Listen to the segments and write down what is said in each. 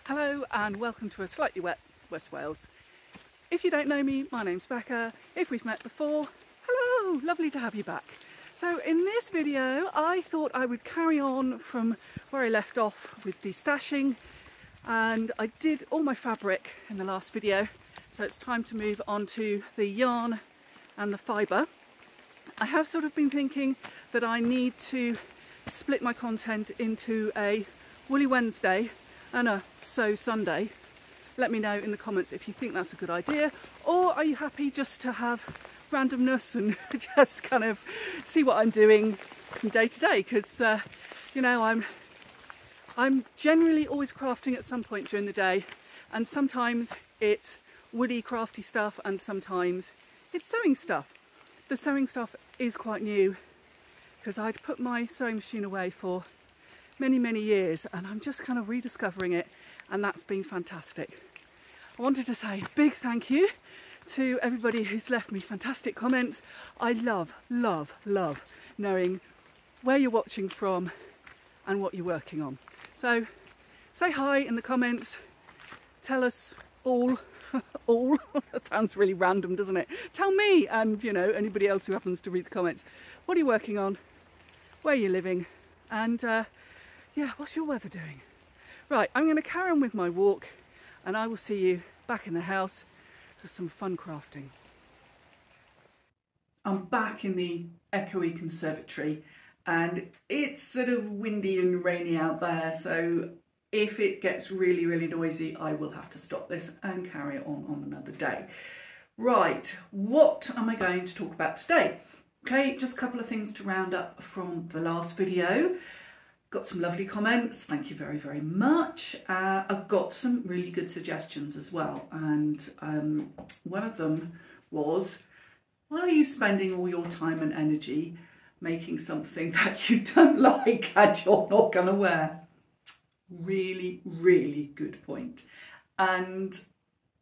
Hello and welcome to a slightly wet West Wales. If you don't know me, my name's Becca. If we've met before, hello, lovely to have you back. So in this video I thought I would carry on from where I left off with destashing, and I did all my fabric in the last video, so it's time to move on to the yarn and the fibre. I have sort of been thinking that I need to split my content into a Woolly Wednesday and a Sew Sunday. Let me know in the comments if you think that's a good idea, or are you happy just to have randomness and just kind of see what I'm doing from day to day, because you know, I'm generally always crafting at some point during the day, and sometimes it's woolly crafty stuff and sometimes it's sewing stuff. The sewing stuff is quite new because I'd put my sewing machine away for many years and I'm just kind of rediscovering it, and that's been fantastic. I wanted to say a big thank you to everybody who's left me fantastic comments. I love knowing where you're watching from and what you're working on. So say hi in the comments, tell us all that sounds really random, doesn't it? Tell me, and you know, anybody else who happens to read the comments, what are you working on, where are you living, and yeah, what's your weather doing? Right, I'm going to carry on with my walk and I will see you back in the house for some fun crafting. I'm back in the echoey conservatory and it's sort of windy and rainy out there, so if it gets really noisy I will have to stop this and carry it on another day. Right, what am I going to talk about today? Okay, just a couple of things to round up from the last video. Got some lovely comments, thank you very much. I've got some really good suggestions as well, and one of them was, why are you spending all your time and energy making something that you don't like and you're not going to wear? Really good point. And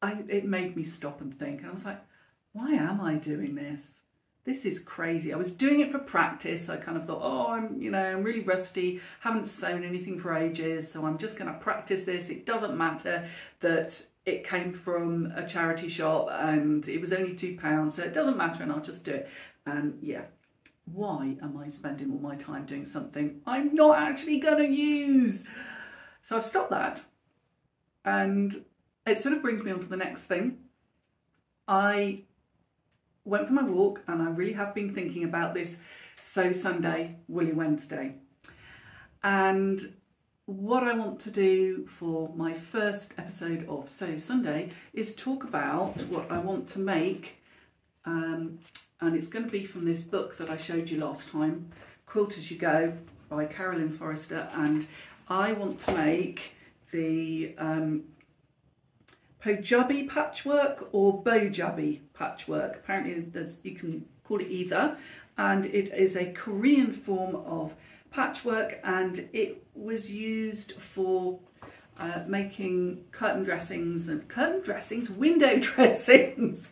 it made me stop and think, and I was like, why am I doing this? This is crazy. I was doing it for practice. I kind of thought, oh, I'm really rusty, haven't sewn anything for ages, so I'm just going to practice this. It doesn't matter that it came from a charity shop and it was only £2, so it doesn't matter, and I'll just do it. And yeah, why am I spending all my time doing something I'm not actually going to use? So I've stopped that, and it sort of brings me on to the next thing. I went for my walk and I really have been thinking about this Sew Sunday, Woolly Wednesday. And what I want to do for my first episode of Sew Sunday is talk about what I want to make, and it's going to be from this book that I showed you last time, Quilt As You Go by Carolyn Forrester, and I want to make the Pojabi patchwork or Bojabi patchwork. Apparently you can call it either, and it is a Korean form of patchwork, and it was used for making window dressings,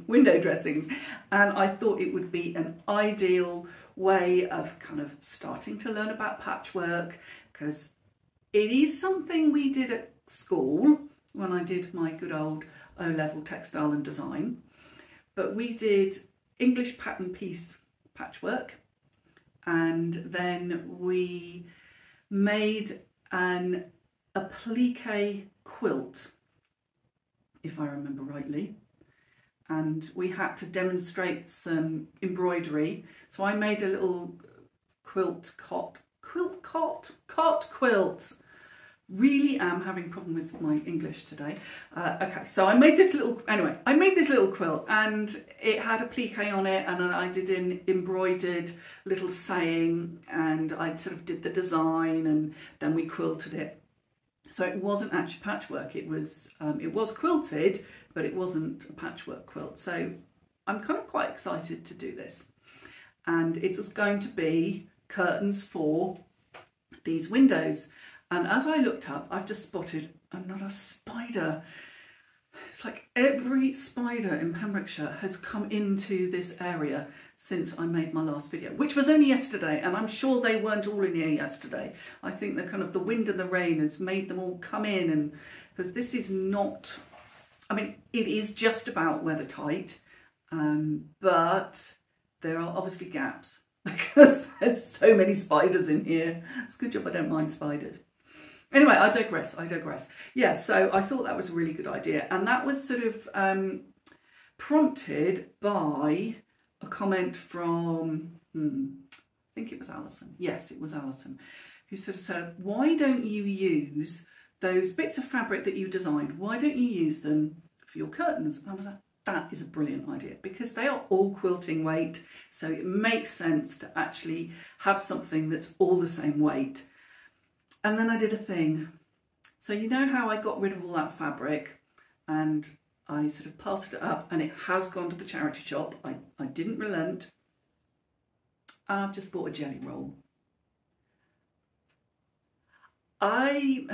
window dressings, and I thought it would be an ideal way of kind of starting to learn about patchwork, because it is something we did at school when I did my good old O-level textile and design, but we did English pattern piece patchwork, and then we made an applique quilt, if I remember rightly, and we had to demonstrate some embroidery. So I made a little cot quilt. Really am having a problem with my English today. Okay, so I made this little quilt, and it had applique on it, and I did an embroidered little saying, and I sort of did the design, and then we quilted it. So it wasn't actually patchwork, it was quilted, but it wasn't a patchwork quilt. So I'm kind of quite excited to do this. And it's going to be curtains for these windows. And as I looked up, I've just spotted another spider. It's like every spider in Pembrokeshire has come into this area. since I made my last video, which was only yesterday, and I'm sure they weren't all in here yesterday. I think the kind of the wind and the rain has made them all come in, and because this is not, I mean, it is just about weather tight, but there are obviously gaps because there's so many spiders in here. It's a good job I don't mind spiders. Anyway, I digress. Yeah, so I thought that was a really good idea, and that was sort of prompted by a comment from, I think it was Alison. Yes, it was Alison, who sort of said, why don't you use those bits of fabric that you designed? Why don't you use them for your curtains? And I was like, that is a brilliant idea, because they are all quilting weight. So it makes sense to actually have something that's all the same weight. And then I did a thing. So you know how I got rid of all that fabric and I sort of passed it up, and it has gone to the charity shop. I didn't relent. And I've just bought a jelly roll. Why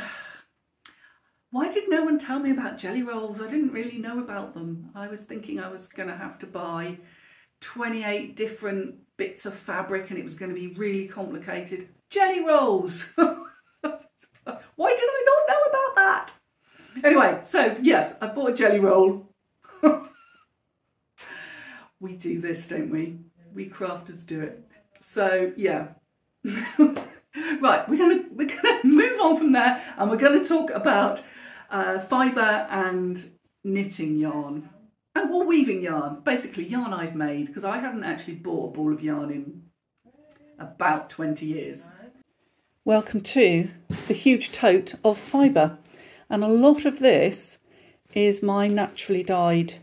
did no one tell me about jelly rolls? I didn't really know about them. I was thinking I was going to have to buy 28 different bits of fabric and it was going to be really complicated. Jelly rolls! Why did I not know about that? Anyway, so yes, I bought a jelly roll. We do this, don't we? We crafters do it. So yeah. Right, we're gonna move on from there, and we're gonna talk about fibre and knitting yarn. Or weaving yarn, basically yarn I've made, because I haven't actually bought a ball of yarn in about 20 years. Welcome to the huge tote of fibre, and a lot of this is my naturally dyed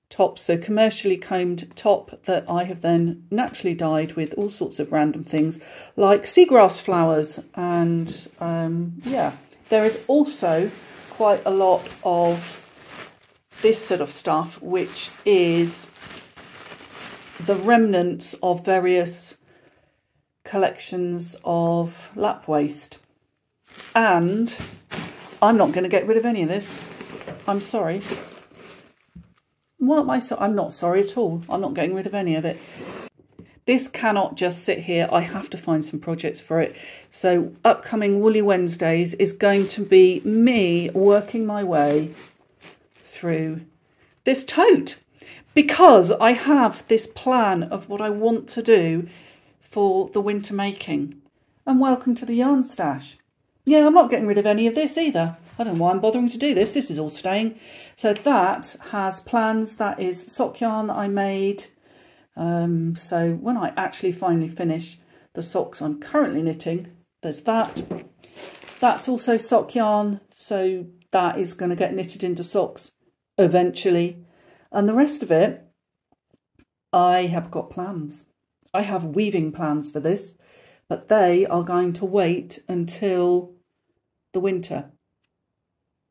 top, so commercially combed top that I have then naturally dyed with all sorts of random things like seagrass flowers, and yeah, there is also quite a lot of this sort of stuff, which is the remnants of various collections of lap waste, and I'm not going to get rid of any of this. I'm sorry. What am I so? I'm not sorry at all. I'm not getting rid of any of it. This cannot just sit here. I have to find some projects for it. So upcoming Woolly Wednesdays is going to be me working my way through this tote, because I have this plan of what I want to do for the winter making. And welcome to the yarn stash. Yeah, I'm not getting rid of any of this either. I don't know why I'm bothering to do this. This is all staying. So that has plans. That is sock yarn that I made. So when I actually finally finish the socks I'm currently knitting, there's that. That's also sock yarn. So that is going to get knitted into socks eventually. And the rest of it, I have got plans. I have weaving plans for this, but they are going to wait until the winter,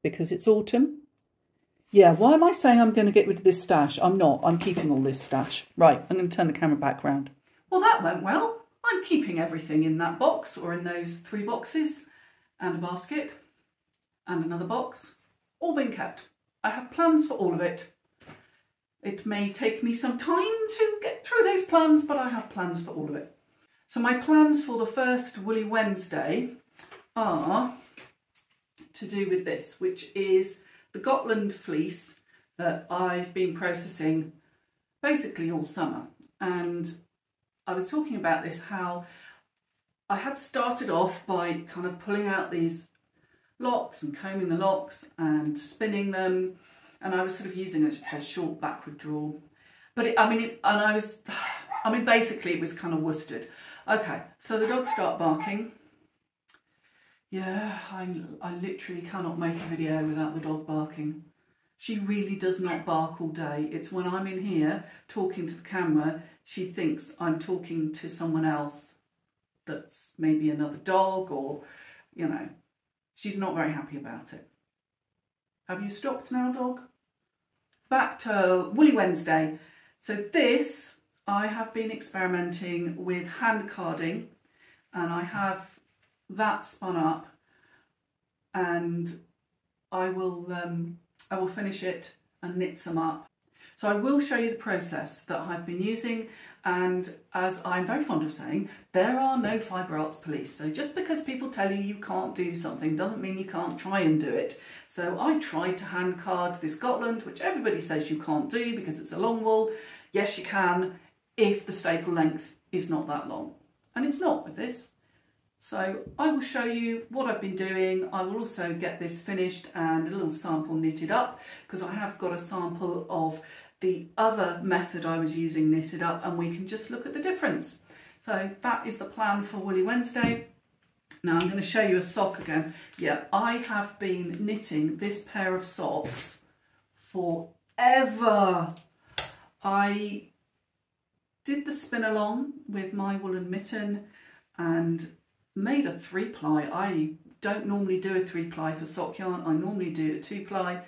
because it's autumn. Yeah, why am I saying I'm going to get rid of this stash? I'm not. I'm keeping all this stash. Right, I'm going to turn the camera back round. Well, that went well. I'm keeping everything in that box, or in those 3 boxes, and a basket, and another box. All been kept. I have plans for all of it. It may take me some time to get through those plans, but I have plans for all of it. So my plans for the first Woolly Wednesday are to do with this, which is the Gotland fleece that I've been processing basically all summer. And I was talking about this, how I had started off by kind of pulling out these locks and combing the locks and spinning them, and I was sort of using a short backward draw. But basically it was kind of worsted. Okay, so the dogs start barking. Yeah, I literally cannot make a video without the dog barking. She really does not bark all day. It's when I'm in here talking to the camera, she thinks I'm talking to someone else that's maybe another dog, or, you know, she's not very happy about it. Have you stopped now, dog? Back to Woolly Wednesday. So this, I have been experimenting with hand carding, and I have that spun up, and I will finish it and knit some up. So I will show you the process that I've been using, And as I'm very fond of saying, there are no fibre arts police. So just because people tell you you can't do something doesn't mean you can't try and do it. So I tried to hand card this Gotland, which everybody says you can't do because it's a long wool. Yes, you can if the staple length is not that long. And it's not with this. So I will show you what I've been doing. I will also get this finished and a little sample knitted up, because I have got a sample of the other method I was using knitted up, and we can just look at the difference. So that is the plan for Woolly Wednesday. Now I'm going to show you a sock again. Yeah, I have been knitting this pair of socks forever. I did the spin along with my woolen mitten and made a 3-ply. I don't normally do a 3-ply for sock yarn. I normally do a 2-ply.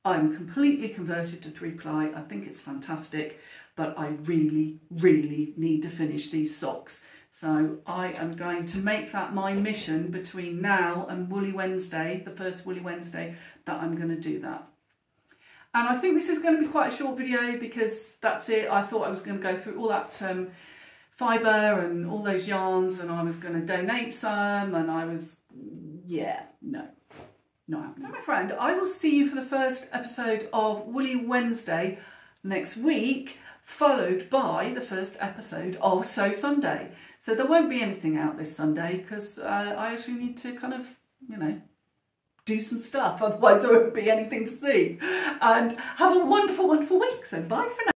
I'm completely converted to 3-ply. I think it's fantastic, but I really, really need to finish these socks. So I am going to make that my mission between now and Woolly Wednesday, the first Woolly Wednesday, that I'm going to do that. And I think this is going to be quite a short video because that's it. I thought I was going to go through all that fibre and all those yarns, and I was going to donate some, and I was, yeah, no. Not happening. So my friend, I will see you for the first episode of Woolly Wednesday next week, followed by the first episode of So Sunday. So there won't be anything out this Sunday because I actually need to kind of, you know, do some stuff, otherwise there won't be anything to see. And have a wonderful, wonderful week. So bye for now.